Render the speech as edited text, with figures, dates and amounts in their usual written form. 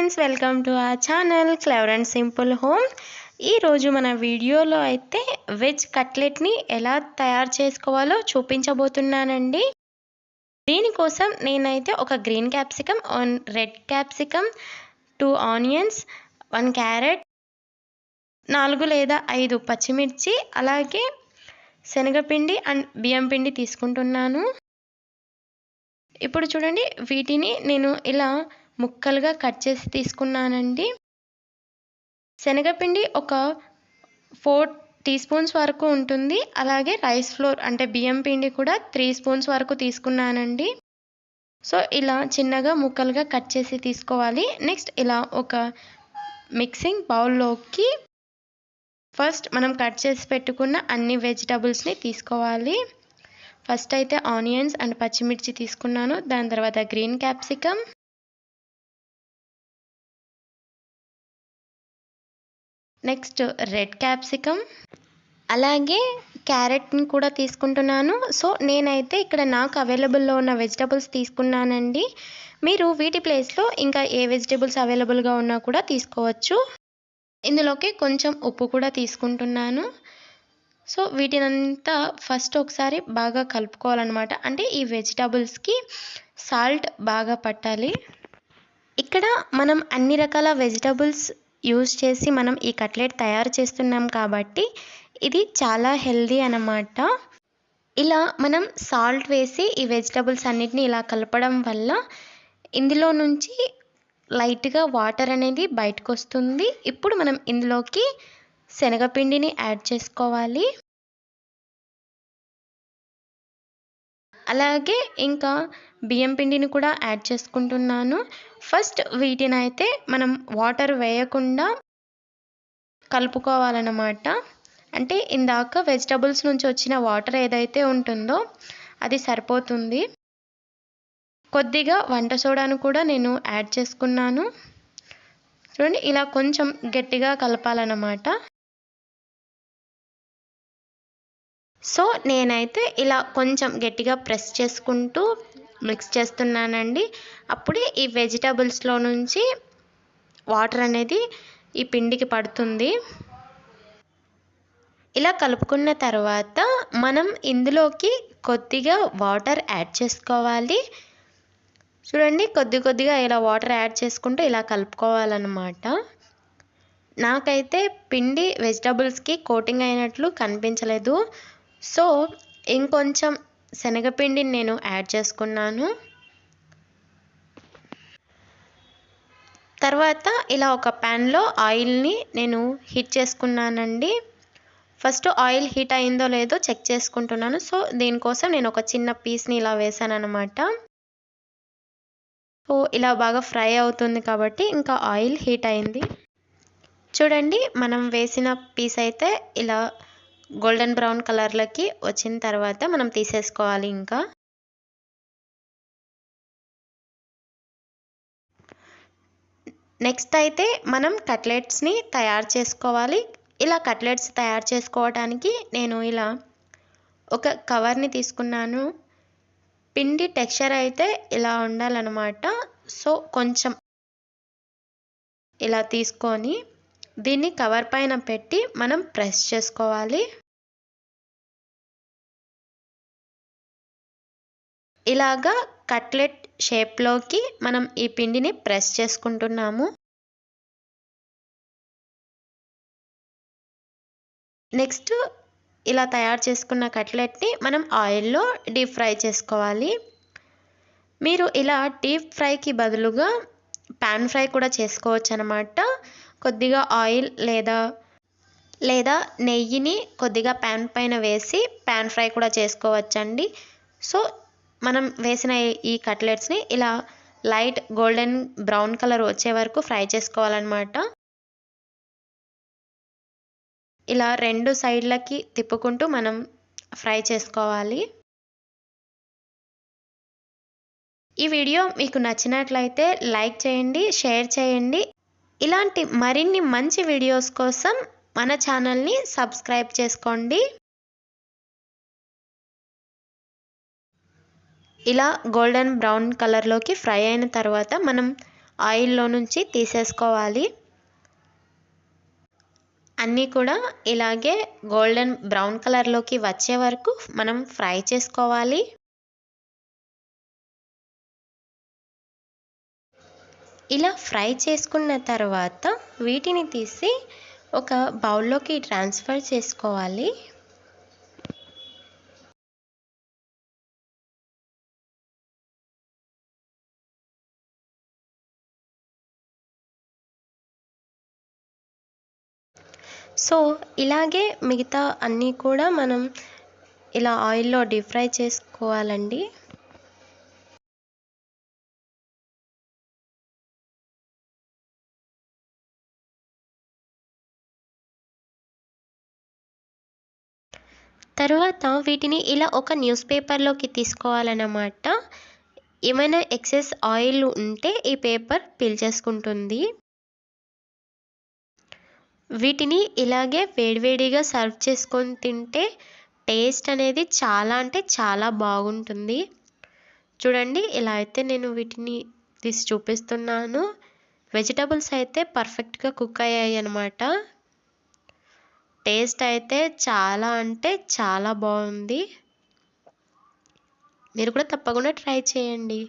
Friends, welcome to our channel clever and simple home. ఈరోజు మన వీడియోలో అయితే వెజ్ కట్లెట్ని ఎలా తయారు చేసుకోవాలో చూపించబోతున్నానండి. దీనికోసం నేనైతే ఒక green capsicum, 1 red capsicum, 2 onions, 1 carrot, 4 లేదా 5 పచ్చిమిర్చి, అలాగే శనగపిండి అండ్ బియ్యం పిండి తీసుకుంటున్నాను. ఇప్పుడు చూడండి, వీటిని నేను ఇలా ముక్కలుగా కట్ చేసి తీసుకున్నానండి. శనగపిండి ఒక 4 టీ స్పూన్స్ వరకు ఉంటుంది. అలాగే రైస్ ఫ్లోర్ అంటే బియ్యం పిండి కూడా 3 స్పూన్స్ వరకు తీసుకున్నానండి. సో ఇలా చిన్నగా ముక్కలుగా కట్ చేసి తీసుకోవాలి. నెక్స్ట్ ఇలా ఒక మిక్సింగ్ బౌల్లోకి ఫస్ట్ మనం కట్ చేసి పెట్టుకున్న అన్ని వెజిటబుల్స్ని తీసుకోవాలి. ఫస్ట్ అయితే ఆనియన్స్ అండ్ పచ్చిమిర్చి తీసుకున్నాను. దాని తర్వాత green capsicum, next red capsicum, అలాగే క్యారెట్ని కూడా తీసుకుంటున్నాను. సో నేనైతే ఇక్కడ నాకు అవైలబుల్లో ఉన్న వెజిటబుల్స్ తీసుకున్నానండి. మీరు వీటి ప్లేస్లో ఇంకా ఏ వెజిటబుల్స్ అవైలబుల్గా ఉన్నా కూడా తీసుకోవచ్చు. ఇందులోకి కొంచెం ఉప్పు కూడా తీసుకుంటున్నాను. సో వీటినంతా ఫస్ట్ ఒకసారి బాగా కలుపుకోవాలన్నమాట. అంటే ఈ వెజిటబుల్స్కి సాల్ట్ బాగా పట్టాలి. ఇక్కడ మనం అన్ని రకాల వెజిటబుల్స్ యూజ్ చేసి మనం ఈ కట్లెట్ తయారు చేస్తున్నాం కాబట్టి ఇది చాలా హెల్దీ అన్నమాట. ఇలా మనం సాల్ట్ వేసి ఈ వెజిటబుల్స్ అన్నిటిని ఇలా కలపడం వల్ల ఇందులో నుంచి లైట్గా వాటర్ అనేది బయటకు వస్తుంది. ఇప్పుడు మనం ఇందులోకి శనగపిండిని యాడ్ చేసుకోవాలి. అలాగే ఇంకా బియ్యం పిండిని కూడా యాడ్ చేసుకుంటున్నాను. ఫస్ట్ వీటినైతే మనం వాటర్ వేయకుండా కలుపుకోవాలన్నమాట. అంటే ఇందాక వెజిటబుల్స్ నుంచి వచ్చిన వాటర్ ఏదైతే ఉంటుందో అది సరిపోతుంది. కొద్దిగా వంట సోడాను కూడా నేను యాడ్ చేసుకున్నాను. చూడండి, ఇలా కొంచెం గట్టిగా కలపాలన్నమాట. సో నేనైతే ఇలా కొంచెం గట్టిగా ప్రెస్ చేసుకుంటూ మిక్స్ చేస్తున్నానండి. అప్పుడే ఈ వెజిటబుల్స్లో నుంచి వాటర్ అనేది ఈ పిండికి పడుతుంది. ఇలా కలుపుకున్న తర్వాత మనం ఇందులోకి కొద్దిగా వాటర్ యాడ్ చేసుకోవాలి. చూడండి, కొద్దిగా ఇలా వాటర్ యాడ్ చేసుకుంటూ ఇలా కలుపుకోవాలన్నమాట. నాకైతే పిండి వెజిటబుల్స్కి కోటింగ్ అయినట్లు కనిపించలేదు. సో ఇంకొంచెం శనగపిండిని నేను యాడ్ చేసుకున్నాను. తర్వాత ఇలా ఒక ప్యాన్లో ఆయిల్ని నేను హీట్ చేసుకున్నానండి. ఫస్ట్ ఆయిల్ హీట్ అయిందో లేదో చెక్ చేసుకుంటున్నాను. సో దీనికోసం నేను ఒక చిన్న పీస్ని ఇలా వేసాను అనమాట. సో ఇలా బాగా ఫ్రై అవుతుంది కాబట్టి ఇంకా ఆయిల్ హీట్ అయింది. చూడండి, మనం వేసిన పీస్ అయితే ఇలా గోల్డెన్ బ్రౌన్ కలర్లోకి వచ్చిన తర్వాత మనం తీసేసుకోవాలి. ఇంకా నెక్స్ట్ అయితే మనం కట్లెట్స్ని తయారు చేసుకోవాలి. ఇలా కట్లెట్స్ తయారు చేసుకోవడానికి నేను ఇలా ఒక కవర్ని తీసుకున్నాను. పిండి టెక్స్చర్ అయితే ఇలా ఉండాలన్నమాట. సో కొంచెం ఇలా తీసుకొని దీన్ని కవర్ పైన పెట్టి మనం ప్రెస్ చేసుకోవాలి. ఇలాగా కట్లెట్ షేప్లోకి మనం ఈ పిండిని ప్రెస్ చేసుకుంటున్నాము. నెక్స్ట్ ఇలా తయారు చేసుకున్న కట్లెట్ని మనం ఆయిల్లో డీప్ ఫ్రై చేసుకోవాలి. మీరు ఇలా డీప్ ఫ్రైకి బదులుగా పాన్ ఫ్రై కూడా చేసుకోవచ్చు అన్నమాట. కొద్దిగా ఆయిల్ లేదా నెయ్యిని కొద్దిగా పాన్ పైన వేసి పాన్ ఫ్రై కూడా చేసుకోవచ్చండి. సో మనం వేసిన ఈ కట్లెట్స్ని ఇలా లైట్ గోల్డెన్ బ్రౌన్ కలర్ వచ్చే వరకు ఫ్రై చేసుకోవాలన్నమాట. ఇలా 2 సైడ్లకి తిప్పుకుంటూ మనం ఫ్రై చేసుకోవాలి. ఈ వీడియో మీకు నచ్చినట్లయితే లైక్ చేయండి, షేర్ చేయండి. ఇలాంటి మరిన్ని మంచి వీడియోస్ కోసం మన ఛానల్ని సబ్స్క్రైబ్ చేసుకోండి. ఇలా గోల్డెన్ బ్రౌన్ కలర్లోకి ఫ్రై అయిన తర్వాత మనం ఆయిల్లో నుంచి తీసేసుకోవాలి. అన్నీ కూడా ఇలాగే గోల్డెన్ బ్రౌన్ కలర్లోకి వచ్చే వరకు మనం ఫ్రై చేసుకోవాలి. ఇలా ఫ్రై చేసుకున్న తర్వాత వీటిని తీసి ఒక బౌల్లోకి ట్రాన్స్ఫర్ చేసుకోవాలి. సో ఇలాగే మిగతా అన్నీ కూడా మనం ఇలా ఆయిల్లో డీప్ ఫ్రై చేసుకోవాలండి. తర్వాత వీటిని ఇలా ఒక న్యూస్ పేపర్లోకి తీసుకోవాలన్నమాట. ఏమైనా ఎక్సెస్ ఆయిల్ ఉంటే ఈ పేపర్ పీల్చేసుకుంటుంది. వీటిని ఇలాగే వేడివేడిగా సర్వ్ చేసుకొని తింటే టేస్ట్ అనేది చాలా అంటే చాలా బాగుంటుంది. చూడండి, ఇలా అయితే నేను వీటిని తీసి చూపిస్తున్నాను. వెజిటబుల్స్ అయితే పర్ఫెక్ట్గా కుక్ అయ్యాయి అన్నమాట. టేస్ట్ అయితే చాలా అంటే చాలా బాగుంది. మీరు కూడా తప్పకుండా ట్రై చేయండి.